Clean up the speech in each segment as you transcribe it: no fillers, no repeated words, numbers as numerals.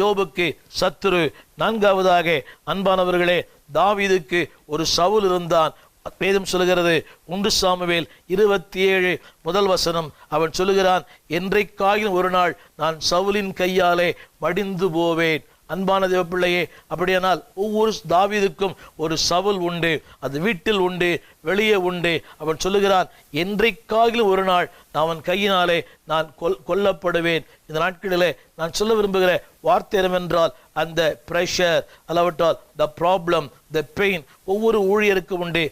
யோபுக்கு சத்துரு. நான்காவதாக அன்பானவர்களே, தாவீதுக்கு ஒரு சவுல் இருந்தான். வேதம் சொல்லுகிறது 1 சாமுவேல் 27 அவன் சொல்லுகிறான், என்றைக்காயினும் ஒரு நாள் நான் சவுலின் கையாலே மடிந்து போவேன். அன்பான தேவ பிள்ளையே, அப்படியானால் ஒவ்வொரு தாவீதுக்கும் ஒரு சவுல் உண்டு. அது வீட்டில் உண்டு, வெளியே உண்டு. அவன் சொல்லுகிறான், என்றைக்காகிலும் ஒரு நாள் அவன் கையினாலே நான் கொல்லப்படுவேன். இந்த நாட்களிலே நான் சொல்ல விரும்புகிற வார்த்தை என்னவென்றால், அந்த பிரஷர் அல்லாவிட்டால் த ப்ராப்ளம், த பெயின் ஒவ்வொரு ஊழியருக்கும் உண்டு.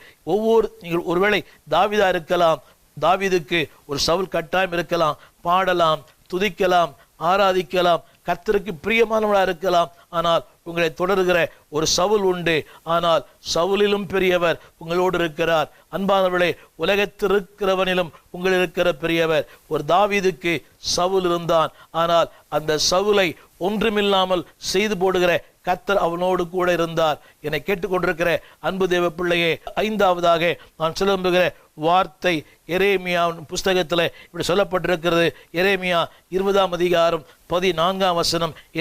நீங்கள் ஒருவேளை தாவீதா இருக்கலாம், தாவீதுக்கு ஒரு சவுல் கட்டாயம் இருக்கலாம். பாடலாம், துதிக்கலாம், ஆராதிக்கலாம், கர்த்தருக்கு பிரியமானவளாக இருக்கலாம். ஆனால் உங்களை தொடர்கிற ஒரு சவுல் உண்டு. ஆனால் சவுலிலும் பெரியவர் உங்களோடு இருக்கிறார். அன்பானவர்களே, உலகத்தில் இருக்கிறவனிலும் உங்கள் இருக்கிற பெரியவர். ஒரு தாவீதுக்கு சவுல் இருந்தான். ஆனால் அந்த சவுலை ஒன்றுமில்லாமல் செய்து போடுகிற கர்த்தர் அவனோடு கூட இருந்தார். என்னை கேட்டுக்கொண்டிருக்கிற அன்பு தேவ பிள்ளையே, ஐந்தாவதாக நான் சொல்ல விரும்புகிற வார்த்தை எரேமியா புஸ்தகத்தில் இப்படி சொல்லப்பட்டிருக்கிறது. எரேமியா 20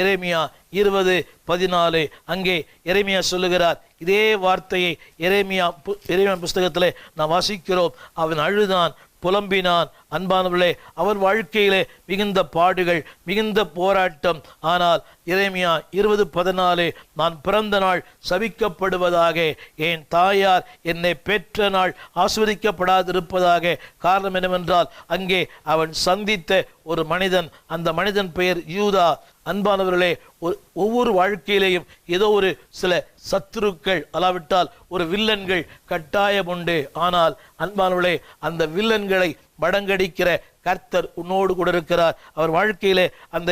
எரேமியா 20:14. அங்கே எரேமியா சொல்லுகிறார் இதே வார்த்தையை. எரேமியா புஸ்தகத்தில் நான் வாசிக்கிறோம். அவன் அழுதான், புலம்பினான். அன்பானவர்களே, அவன் வாழ்க்கையிலே மிகுந்த பாடுகள், மிகுந்த போராட்டம். ஆனால் எரேமியா 20:14, நான் பிறந்த நாள் சபிக்கப்படுவதாக, என் தாயார் என்னை பெற்ற நாள் ஆஸ்வதிக்கப்படாதிருப்பதாக. காரணம் என்னவென்றால், அங்கே அவன் சந்தித்த ஒரு மனிதன், அந்த மனிதன் பெயர் யூதா. அன்பானவர்களே, ஒவ்வொரு வாழ்க்கையிலேயும் ஏதோ ஒரு சில சத்துருக்கள் அல்லாவிட்டால் ஒரு வில்லன்கள் கட்டாயம் உண்டு. ஆனால் அன்பானவர்களே, அந்த வில்லன்களை மடங்கடிக்கிற கர்த்தர் உன்னோடு கூட இருக்கிறார். அவர் வாழ்க்கையிலே அந்த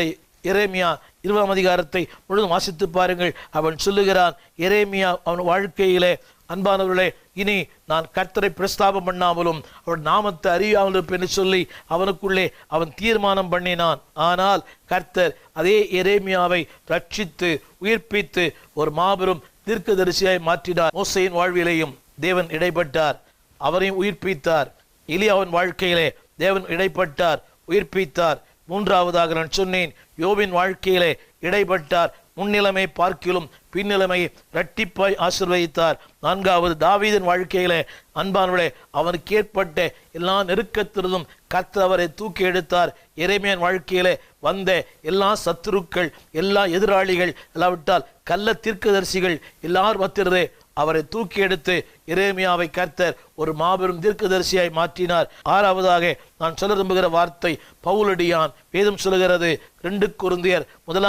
எரேமியா 20 முழுவதும் வாசித்து பாருங்கள். அவன் சொல்லுகிறான், எரேமியா அவன் வாழ்க்கையிலே, அன்பானவர்களே, இனி நான் கர்த்தரை பிரஸ்தாபம் பண்ணாமலும் அவர் நாமத்தை அறியாமல் இருப்பேன் என்று சொல்லி அவனுக்குள்ளே அவன் தீர்மானம் பண்ணினான். ஆனால் கர்த்தர் அதே எரேமியாவை ரட்சித்து உயிர்ப்பித்து ஒரு மாபெரும் தீர்க்கதரிசியாய் மாற்றினார். மோசேயின் வாழ்விலேயும் தேவன் இடைப்பட்டார், அவரையும் உயிர்ப்பித்தார். எலியாவின் வாழ்க்கையிலே தேவன் இடைப்பட்டார், உயிர்ப்பித்தார். மூன்றாவதாக நான் சொன்னேன், யோபின் வாழ்க்கையிலே இடைப்பட்டார், முன்னிலைமை பார்க்கிலும் பின்னிலைமை இரட்டிப்பாய் ஆசீர்வதித்தார். நான்காவது தாவீதின் வாழ்க்கையிலே, அன்பானவர்களே, அவனுக்கு ஏற்பட்ட எல்லா நெருக்கத்திலிருந்தும் கர்த்தர் அவரை தூக்கி எடுத்தார். எரேமியாவின் வாழ்க்கையிலே வந்த எல்லா சத்துருக்கள், எல்லா எதிராளிகள், இல்லாவிட்டால் கள்ள தீர்க்கதரிசிகள் எல்லார் மத்தியிலே அவரை தூக்கி எடுத்து எரேமியாவை கர்த்தர் ஒரு மாபெரும் தீர்க்கதரிசியாய் மாற்றினார். ஆறாவதாக நான் சொல்ல விரும்புகிற வார்த்தை பவுலடியான். வேதம் சொல்லுகிறது 2 கொரிந்தியர் 1